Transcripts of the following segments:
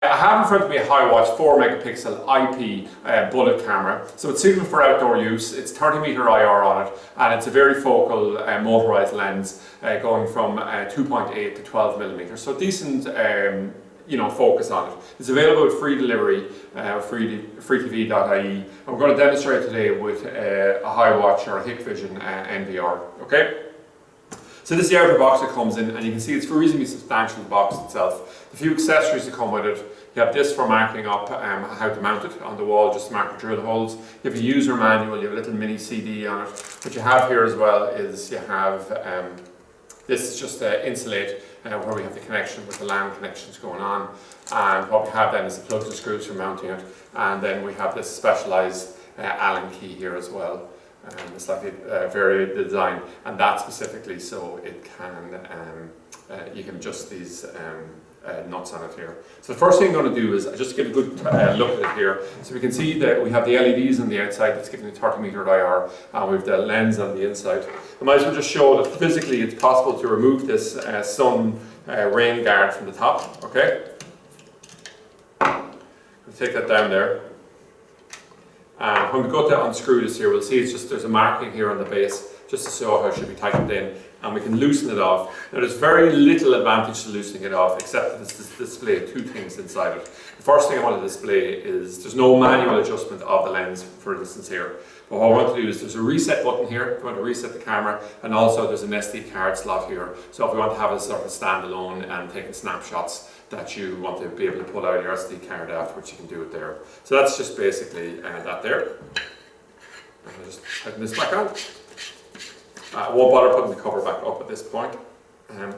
I have in front of me a HiWatch 4 megapixel IP bullet camera. So it's suitable for outdoor use. It's 30-meter IR on it, and it's a varifocal motorized lens going from 2.8 to 12 millimeters. So decent focus on it. It's available with free delivery, freetv.ie. And we're going to demonstrate today with a HiWatch or a Hikvision NVR. Okay? So this is the outer box it comes in, and you can see it's a reasonably substantial box itself. The few accessories that come with it, you have this for marking up how to mount it on the wall, just to mark the drill holes. You have a user manual, you have a little mini CD on it. What you have here as well is you have, this is just to insulate where we have the connection with the LAN connections going on. And what we have then is the plugs and screws for mounting it. And then we have this specialized Allen key here as well. It's slightly varied design, and that specifically so it can you can adjust these nuts on it here. So the first thing I'm going to do is just get a good look at it here. So we can see that we have the LEDs on the outside that's giving a 30-meter IR, and we have the lens on the inside. I might as well just show that physically it's possible to remove this sun rain guard from the top. Okay, I'll take that down there. And when we go to unscrew this here, we'll see it's just there's a marking here on the base just to show how it should be tightened in, and we can loosen it off. Now there's very little advantage to loosening it off except that it's display two things inside it. The first thing I want to display is there's no manual adjustment of the lens, for instance here. But what I want to do is there's a reset button here if we want to reset the camera, and also there's an SD card slot here. So if we want to have a sort of a standalone and taking snapshots that you want to be able to pull out your SD card afterwards, you can do it there. So that's just basically that there. And I'll just tighten this back on. I won't bother putting the cover back up at this point. And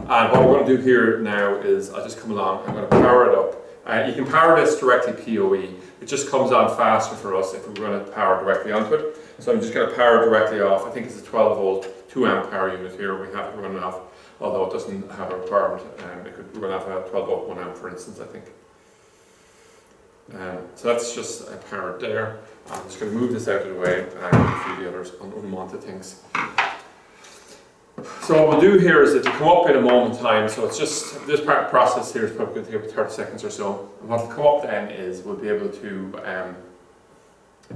what we're going to do here now is I'll just come along, I'm going to power it up. You can power this directly PoE. It just comes on faster for us if we're going to power directly onto it. So I'm just going to power directly off. I think it's a 12 volt 2 amp power unit here we have it running off, although it doesn't have a requirement. It could run off a 12 volt 1 amp for instance, I think. So that's just powered there. I'm just going to move this out of the way and a few of the others unwanted things. So what we'll do here is it'll come up in a moment in time, so it's just, this part of the process here is probably going to take about 30 seconds or so. And what will come up then is we'll be able to, I'm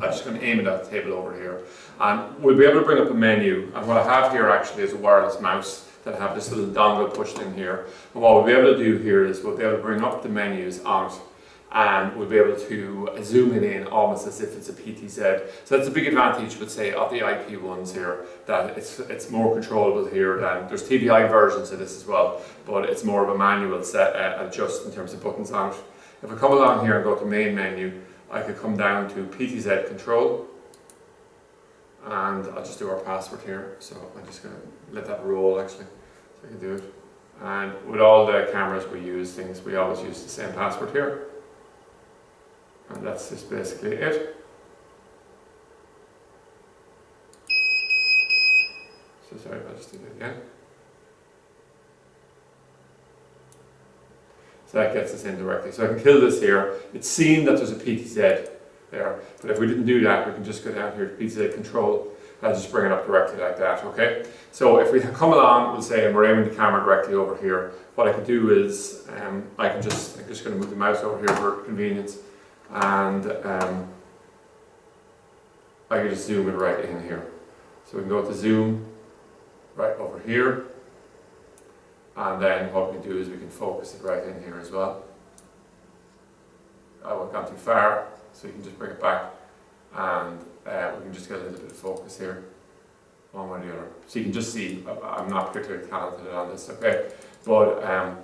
just going to aim it at the table over here, and we'll be able to bring up a menu. And what I have here actually is a wireless mouse that I have this little dongle pushed in here. And what we'll be able to do here is we'll be able to bring up the menus on it, and we'll be able to zoom it in almost as if it's a PTZ. So that's a big advantage, would say, of the IP ones here, that it's more controllable here than, there's TDI versions of this as well, but it's more of a manual set adjust in terms of buttons on it. If I come along here and go to main menu, I could come down to PTZ control, and I'll just do our password here. So I'm just going to let that roll actually, so I can do it. And with all the cameras we use we always use the same password here. And that's just basically it. So sorry, I'll just do that again. So that gets us in directly. So I can kill this here. It's seen that there's a PTZ there, but if we didn't do that, we can just go down here to PTZ control. I'll just bring it up directly like that, okay? So if we come along, we'll say, and we're aiming the camera directly over here, what I can do is, I'm just going to move the mouse over here for convenience. And I can just zoom it right in here. So we can go to zoom right over here, and then what we can do is we can focus it right in here as well. I won't go too far, so you can just bring it back, and we can just get a little bit of focus here, one way or the other. So you can just see, I'm not particularly talented on this, okay? But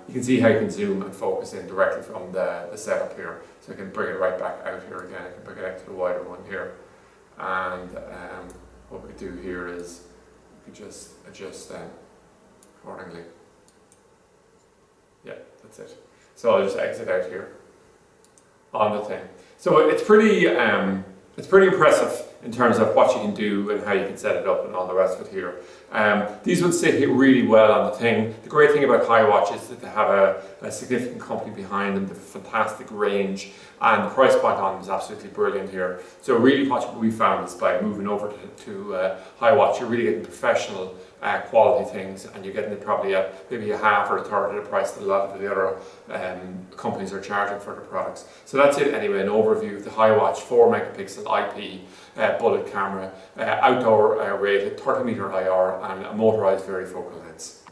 you can see how you can zoom and focus in directly from the setup here. So I can bring it right back out here again. I can bring it out to the wider one here. And what we can do here is we can just adjust them accordingly. Yeah, that's it. So I'll just exit out here on the thing. So it's pretty impressive in terms of what you can do and how you can set it up and all the rest of it here. These ones sit here really well on the thing. The great thing about HiWatch is that they have a significant company behind them, they have a fantastic range, and the price point on them is absolutely brilliant here. So really what we found is by moving over to HiWatch, you're really getting professional quality things, and you're getting it probably at maybe a half or a third of the price that a lot of the other companies are charging for the products. So that's it anyway, an overview of the HiWatch 4 megapixel IP bullet camera, outdoor rated, 30 meter IR, and a motorised varifocal lens.